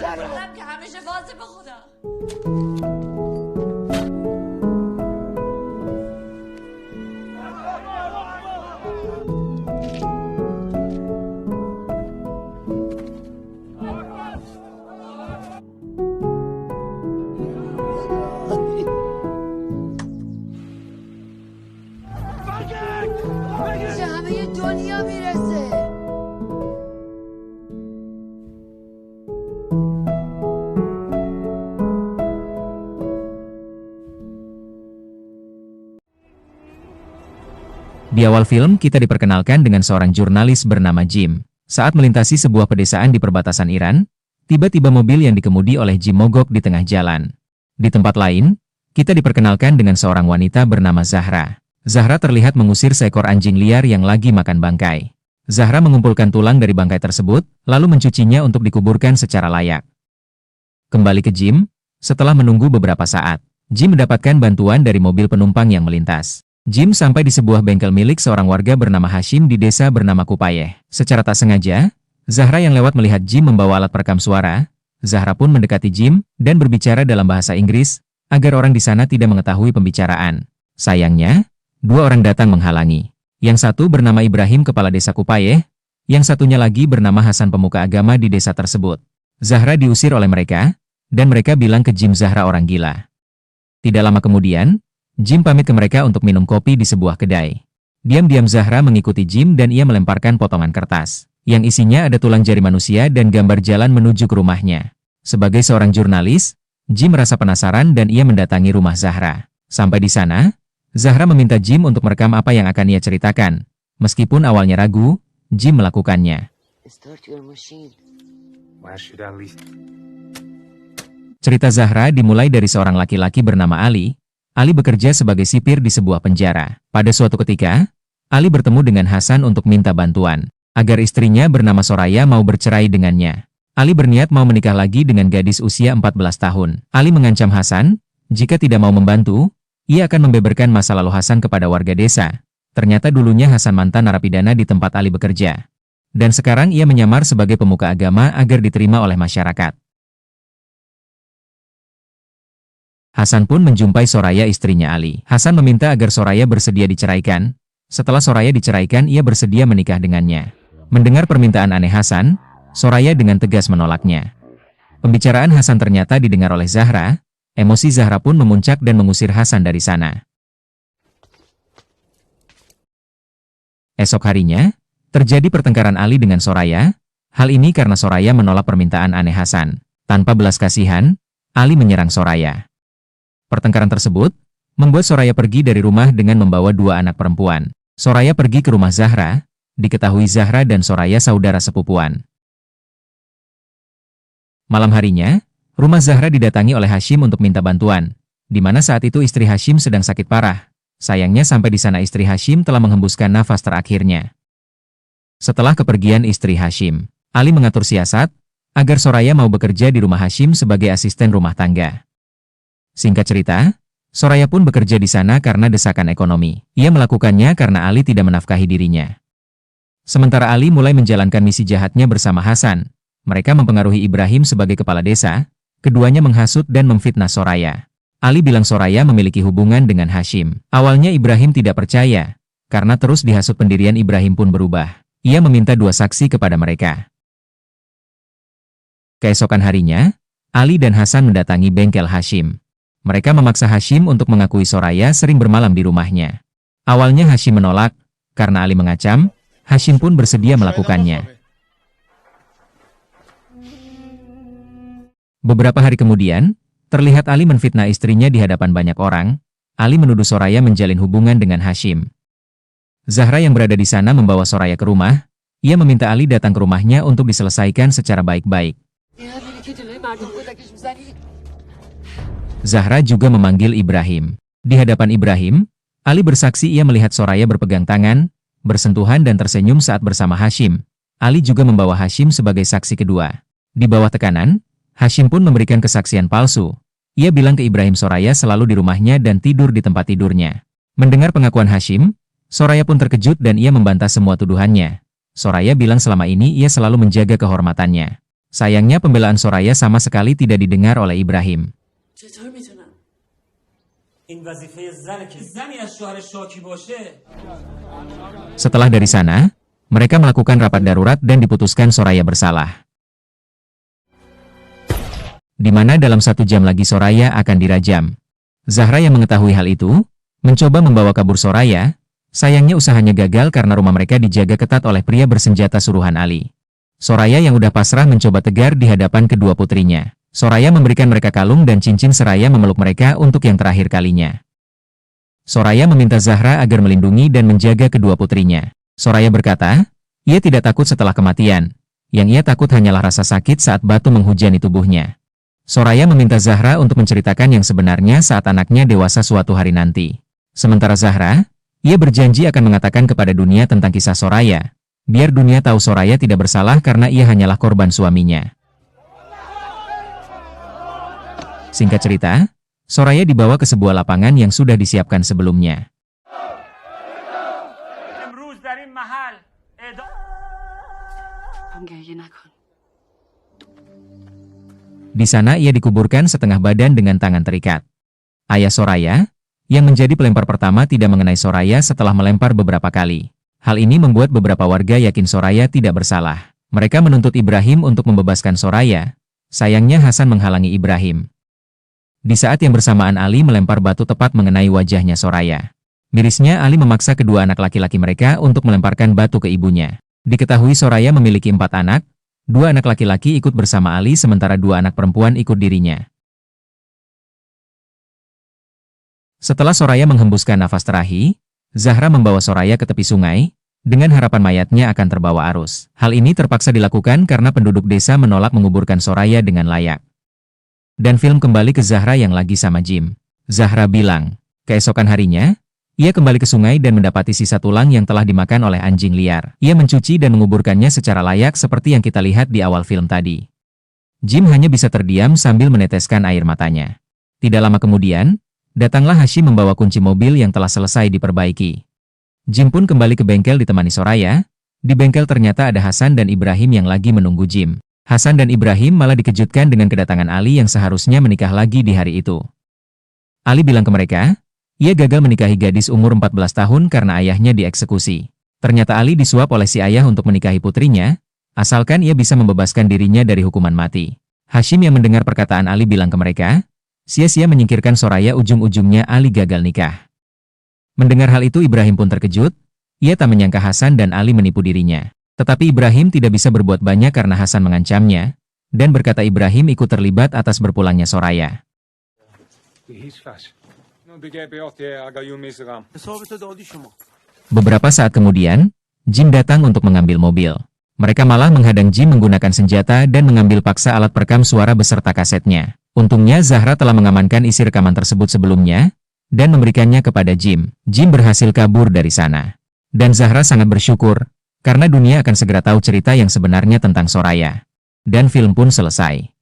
گفتم که همیشه واضح به خدا. میشه همه دنیا میرسه. Di awal film, kita diperkenalkan dengan seorang jurnalis bernama Jim. Saat melintasi sebuah pedesaan di perbatasan Iran, tiba-tiba mobil yang dikemudi oleh Jim mogok di tengah jalan. Di tempat lain, kita diperkenalkan dengan seorang wanita bernama Zahra. Zahra terlihat mengusir seekor anjing liar yang lagi makan bangkai. Zahra mengumpulkan tulang dari bangkai tersebut, lalu mencucinya untuk dikuburkan secara layak. Kembali ke Jim, setelah menunggu beberapa saat, Jim mendapatkan bantuan dari mobil penumpang yang melintas. Jim sampai di sebuah bengkel milik seorang warga bernama Hashim di desa bernama Kupayeh. Secara tak sengaja, Zahra yang lewat melihat Jim membawa alat perekam suara. Zahra pun mendekati Jim dan berbicara dalam bahasa Inggris, agar orang di sana tidak mengetahui pembicaraan. Sayangnya, dua orang datang menghalangi. Yang satu bernama Ibrahim, kepala desa Kupayeh, yang satunya lagi bernama Hasan, pemuka agama di desa tersebut. Zahra diusir oleh mereka, dan mereka bilang ke Jim Zahra orang gila. Tidak lama kemudian, Jim pamit ke mereka untuk minum kopi di sebuah kedai. Diam-diam Zahra mengikuti Jim dan ia melemparkan potongan kertas, yang isinya ada tulang jari manusia dan gambar jalan menuju ke rumahnya. Sebagai seorang jurnalis, Jim merasa penasaran dan ia mendatangi rumah Zahra. Sampai di sana, Zahra meminta Jim untuk merekam apa yang akan ia ceritakan. Meskipun awalnya ragu, Jim melakukannya. Cerita Zahra dimulai dari seorang laki-laki bernama Ali. Ali bekerja sebagai sipir di sebuah penjara. Pada suatu ketika, Ali bertemu dengan Hasan untuk minta bantuan, agar istrinya bernama Soraya mau bercerai dengannya. Ali berniat mau menikah lagi dengan gadis usia 14 tahun. Ali mengancam Hasan, jika tidak mau membantu, ia akan membeberkan masa lalu Hasan kepada warga desa. Ternyata dulunya Hasan mantan narapidana di tempat Ali bekerja. Dan sekarang ia menyamar sebagai pemuka agama agar diterima oleh masyarakat. Hasan pun menjumpai Soraya, istrinya Ali. Hasan meminta agar Soraya bersedia diceraikan. Setelah Soraya diceraikan, ia bersedia menikah dengannya. Mendengar permintaan aneh Hasan, Soraya dengan tegas menolaknya. Pembicaraan Hasan ternyata didengar oleh Zahra. Emosi Zahra pun memuncak dan mengusir Hasan dari sana. Esok harinya, terjadi pertengkaran Ali dengan Soraya. Hal ini karena Soraya menolak permintaan aneh Hasan. Tanpa belas kasihan, Ali menyerang Soraya. Pertengkaran tersebut membuat Soraya pergi dari rumah dengan membawa dua anak perempuan. Soraya pergi ke rumah Zahra, diketahui Zahra dan Soraya saudara sepupuan. Malam harinya, rumah Zahra didatangi oleh Hashim untuk minta bantuan, di mana saat itu istri Hashim sedang sakit parah. Sayangnya sampai di sana istri Hashim telah menghembuskan nafas terakhirnya. Setelah kepergian istri Hashim, Ali mengatur siasat agar Soraya mau bekerja di rumah Hashim sebagai asisten rumah tangga. Singkat cerita, Soraya pun bekerja di sana karena desakan ekonomi. Ia melakukannya karena Ali tidak menafkahi dirinya. Sementara Ali mulai menjalankan misi jahatnya bersama Hasan. Mereka mempengaruhi Ibrahim sebagai kepala desa. Keduanya menghasut dan memfitnah Soraya. Ali bilang Soraya memiliki hubungan dengan Hashim. Awalnya Ibrahim tidak percaya, karena terus dihasut. Pendirian Ibrahim pun berubah. Ia meminta dua saksi kepada mereka. Keesokan harinya, Ali dan Hasan mendatangi bengkel Hashim. Mereka memaksa Hashim untuk mengakui Soraya sering bermalam di rumahnya. Awalnya Hashim menolak, karena Ali mengacam. Hashim pun bersedia melakukannya. Beberapa hari kemudian, terlihat Ali menfitnah istrinya di hadapan banyak orang. Ali menuduh Soraya menjalin hubungan dengan Hashim. Zahra yang berada di sana membawa Soraya ke rumah. Ia meminta Ali datang ke rumahnya untuk diselesaikan secara baik-baik. Zahra juga memanggil Ibrahim. Di hadapan Ibrahim, Ali bersaksi ia melihat Soraya berpegang tangan, bersentuhan dan tersenyum saat bersama Hashim. Ali juga membawa Hashim sebagai saksi kedua. Di bawah tekanan, Hashim pun memberikan kesaksian palsu. Ia bilang ke Ibrahim Soraya selalu di rumahnya dan tidur di tempat tidurnya. Mendengar pengakuan Hashim, Soraya pun terkejut dan ia membantah semua tuduhannya. Soraya bilang selama ini ia selalu menjaga kehormatannya. Sayangnya pembelaan Soraya sama sekali tidak didengar oleh Ibrahim. چطور میتونم؟ این وظیفه زنه که زنی از شوهر شاکی باشه. Setelah dari sana, mereka melakukan rapat darurat dan diputuskan Soraya bersalah. Di mana dalam 1 jam lagi Soraya akan dirajam. Zahra yang mengetahui hal itu, mencoba membawa kabur Soraya. Sayangnya usahanya gagal karena rumah mereka dijaga ketat oleh pria bersenjata suruhan Ali. Soraya yang udah pasrah mencoba tegar di hadapan kedua putrinya. Soraya memberikan mereka kalung dan cincin seraya memeluk mereka untuk yang terakhir kalinya. Soraya meminta Zahra agar melindungi dan menjaga kedua putrinya. Soraya berkata, ia tidak takut setelah kematian. Yang ia takut hanyalah rasa sakit saat batu menghujani tubuhnya. Soraya meminta Zahra untuk menceritakan yang sebenarnya saat anaknya dewasa suatu hari nanti. Sementara Zahra, ia berjanji akan mengatakan kepada dunia tentang kisah Soraya. Biar dunia tahu Soraya tidak bersalah karena ia hanyalah korban suaminya. Singkat cerita, Soraya dibawa ke sebuah lapangan yang sudah disiapkan sebelumnya. Di sana ia dikuburkan setengah badan dengan tangan terikat. Ayah Soraya, yang menjadi pelempar pertama tidak mengenai Soraya setelah melempar beberapa kali. Hal ini membuat beberapa warga yakin Soraya tidak bersalah. Mereka menuntut Ibrahim untuk membebaskan Soraya. Sayangnya Hasan menghalangi Ibrahim. Di saat yang bersamaan Ali melempar batu tepat mengenai wajahnya Soraya. Mirisnya Ali memaksa kedua anak laki-laki mereka untuk melemparkan batu ke ibunya. Diketahui Soraya memiliki 4 anak, 2 anak laki-laki ikut bersama Ali sementara 2 anak perempuan ikut dirinya. Setelah Soraya menghembuskan nafas terakhir, Zahra membawa Soraya ke tepi sungai, dengan harapan mayatnya akan terbawa arus. Hal ini terpaksa dilakukan karena penduduk desa menolak menguburkan Soraya dengan layak. Dan film kembali ke Zahra yang lagi sama Jim. Zahra bilang, keesokan harinya, ia kembali ke sungai dan mendapati sisa tulang yang telah dimakan oleh anjing liar. Ia mencuci dan menguburkannya secara layak seperti yang kita lihat di awal film tadi. Jim hanya bisa terdiam sambil meneteskan air matanya. Tidak lama kemudian, datanglah Hashim membawa kunci mobil yang telah selesai diperbaiki. Jim pun kembali ke bengkel ditemani Soraya. Di bengkel ternyata ada Hasan dan Ibrahim yang lagi menunggu Jim. Hasan dan Ibrahim malah dikejutkan dengan kedatangan Ali yang seharusnya menikah lagi di hari itu. Ali bilang ke mereka, ia gagal menikahi gadis umur 14 tahun karena ayahnya dieksekusi. Ternyata Ali disuap oleh si ayah untuk menikahi putrinya, asalkan ia bisa membebaskan dirinya dari hukuman mati. Hashim yang mendengar perkataan Ali bilang ke mereka, sia-sia menyingkirkan Soraya, ujung-ujungnya Ali gagal nikah. Mendengar hal itu Ibrahim pun terkejut, ia tak menyangka Hasan dan Ali menipu dirinya. Tetapi Ibrahim tidak bisa berbuat banyak karena Hasan mengancamnya, dan berkata Ibrahim ikut terlibat atas berpulangnya Soraya. Beberapa saat kemudian, Jim datang untuk mengambil mobil. Mereka malah menghadang Jim menggunakan senjata dan mengambil paksa alat perekam suara beserta kasetnya. Untungnya Zahra telah mengamankan isi rekaman tersebut sebelumnya, dan memberikannya kepada Jim. Jim berhasil kabur dari sana. Dan Zahra sangat bersyukur, karena dunia akan segera tahu cerita yang sebenarnya tentang Soraya. Dan film pun selesai.